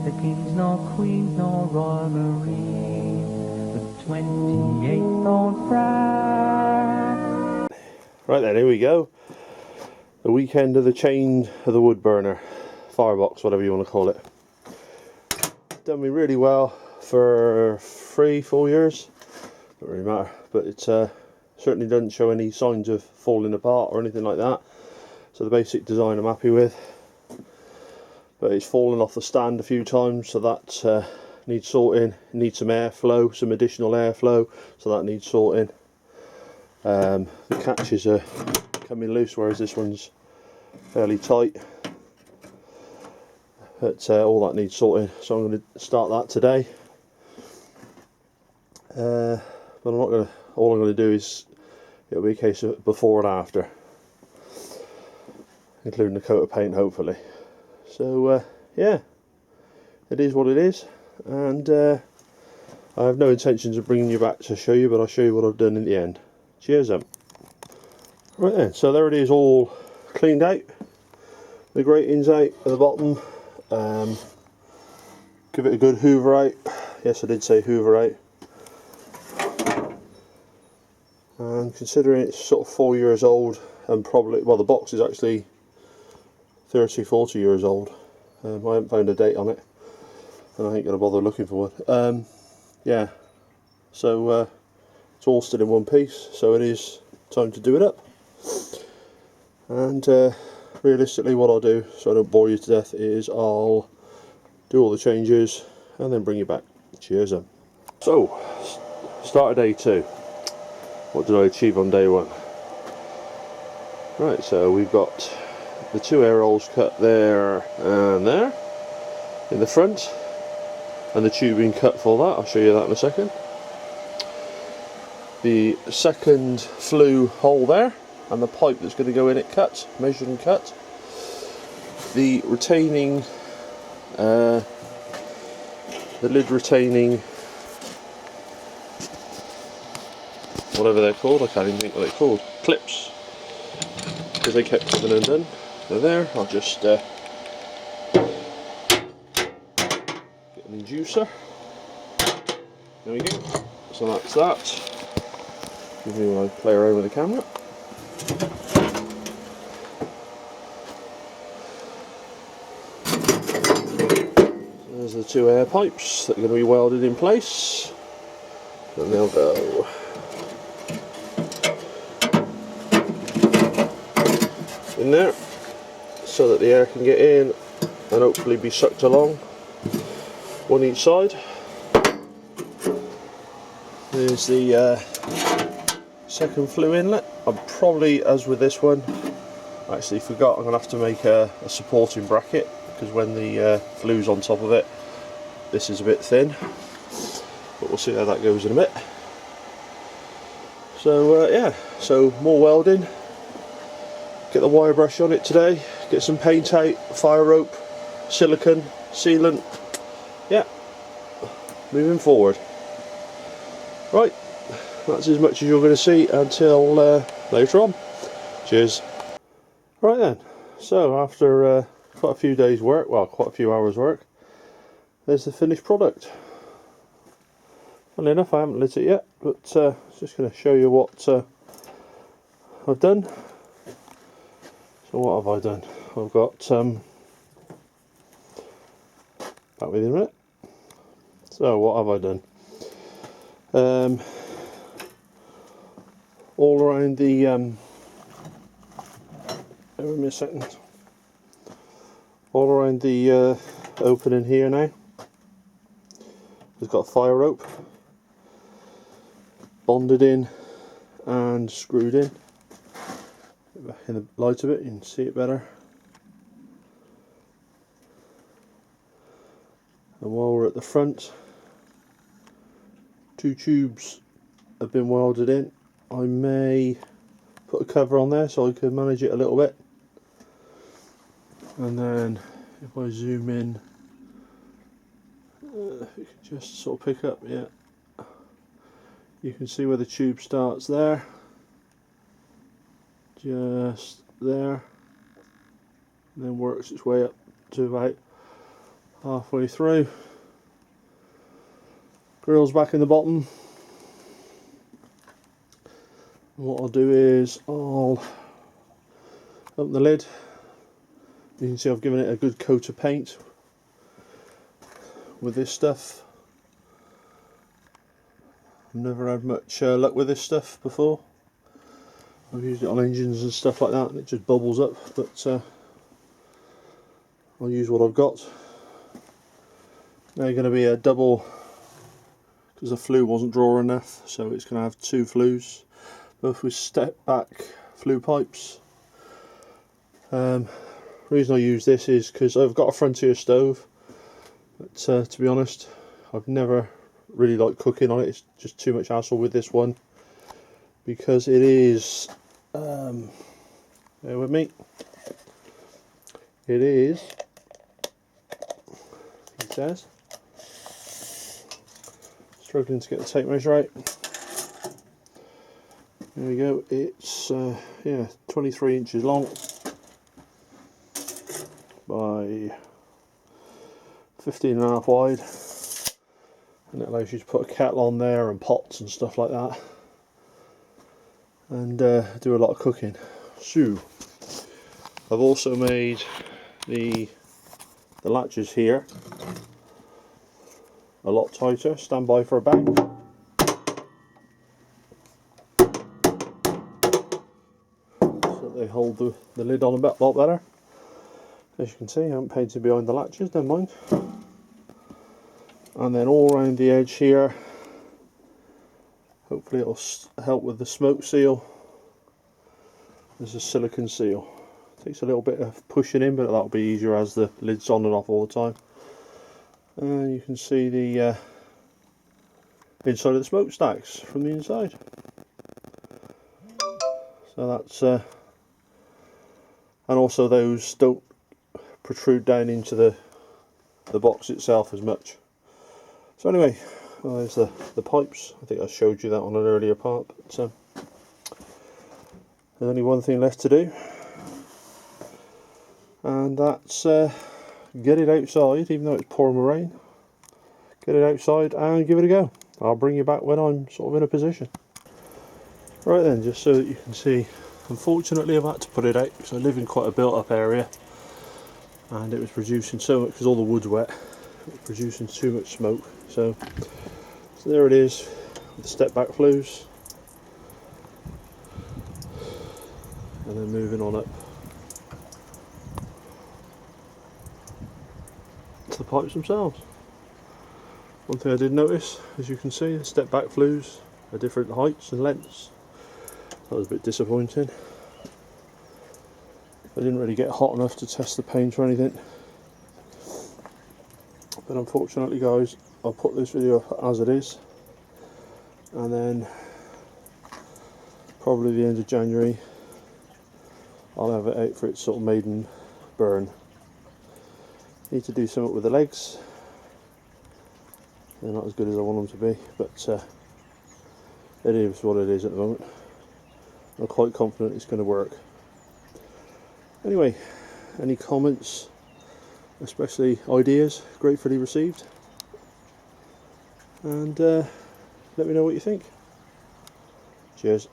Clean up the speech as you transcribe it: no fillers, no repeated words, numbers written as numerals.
neither kings nor queens nor royal marines, the 28th old France. Right then, here we go. The weekend of the chain of the wood burner, firebox, whatever you want to call it. Done me really well for 3-4 years. Don't really matter, but it certainly doesn't show any signs of falling apart or anything like that. So the basic design I'm happy with, but it's fallen off the stand a few times, so that needs sorting. Needs some airflow, some additional airflow, so that needs sorting. The catches are coming loose, whereas this one's fairly tight, but all that needs sorting, so I'm going to start that today. But I'm not going to, all I'm going to do is, it'll be a case of before and after, including the coat of paint hopefully. So yeah, it is what it is, and I have no intentions of bringing you back to show you, but I'll show you what I've done in the end. Cheers then. Right then, so there it is, all cleaned out, the gratings out at the bottom. Give it a good hoover out. Yes, I did say hoover out. And considering it's sort of 4 years old, and probably, well, the box is actually 30-40 years old. I haven't found a date on it, and I ain't going to bother looking for one. Yeah, so it's all still in one piece, so it is time to do it up. And realistically, what I'll do, so I don't bore you to death, is I'll do all the changes and then bring you back. Cheers then. So, start of day 2. What did I achieve on day 1? Right, so we've got the 2 air holes cut there and there in the front, and the tubing cut for that. I'll show you that in a second. The second flue hole there, and the pipe that's going to go in it cut, measured and cut. The retaining, the lid retaining, whatever they're called, I can't even think what they're called, clips, because they kept coming undone. They're there. I'll just get an inducer. There we go. So that's that. Give me while I play around with the camera. There's the 2 air pipes that are going to be welded in place, and they'll go in there so that the air can get in and hopefully be sucked along, one each side. There's the second flue inlet. I'm probably, as with this one, I actually forgot, I'm going to have to make a supporting bracket, because when the flue's on top of it, this is a bit thin, but we'll see how that goes in a bit. So yeah, so more welding, get the wire brush on it today, get some paint out, fire rope, silicone, sealant. Yeah, moving forward. Right, that's as much as you're going to see until later on. Cheers. Right then, so after quite a few days work, well, quite a few hours work, there's the finished product. Funnily enough, I haven't lit it yet, but just going to show you what I've done. So what have I done? I've got back with you in a minute. So what have I done? All around the give me a second. All around the opening here now, it's got a fire rope bonded in and screwed in. In the light of it, you can see it better. And while we're at the front, 2 tubes have been welded in. I may put a cover on there so I can manage it a little bit. And then if I zoom in, you can just sort of pick up, yeah, you can see where the tube starts there, just there, and then works its way up to about halfway through. Grill's back in the bottom. And what I'll do is I'll open the lid. You can see I've given it a good coat of paint with this stuff. I've never had much luck with this stuff before. I've used it on engines and stuff like that and it just bubbles up, but I'll use what I've got. They're going to be a double, because the flue wasn't drawing enough, so it's going to have two flues, both with step back flue pipes. Reason I use this is because I've got a Frontier stove, but to be honest, I've never really liked cooking on it. It's just too much hassle with this one, because it is, bear with me, it is, it says, struggling to get the tape measure out. There we go, it's yeah, 23 inches long by 15.5 wide, and it allows you to put a kettle on there and pots and stuff like that, and do a lot of cooking. So I've also made the latches here a lot tighter. Stand by for a bang. So they hold the lid on a lot better. As you can see, I haven't painted behind the latches, never mind. And then all around the edge here, hopefully it'll help with the smoke seal. There's a silicone seal. Takes a little bit of pushing in, but that'll be easier as the lid's on and off all the time. And you can see the inside of the smokestacks from the inside. So that's and also those don't protrude down into the box itself as much. So anyway, well, there's the pipes. I think I showed you that on an earlier part, but there's only one thing left to do, and that's get it outside, even though it's pouring rain. Get it outside and give it a go. I'll bring you back when I'm sort of in a position. Right then, just so that you can see, unfortunately I've had to put it out because I live in quite a built up area, and it was producing so much, because all the wood's wet, it was producing too much smoke. So there it is with the step back flues, and then moving on up to the pipes themselves. One thing I did notice, as you can see, the step back flues are different heights and lengths. That was a bit disappointing. I didn't really get hot enough to test the paint or anything, but unfortunately guys, I'll put this video up as it is, and then probably the end of January I'll have it out for its sort of maiden burn. Need to do something with the legs. They're not as good as I want them to be, but it is what it is at the moment. I'm quite confident it's going to work. Anyway, any comments, especially ideas, gratefully received, and let me know what you think. Cheers.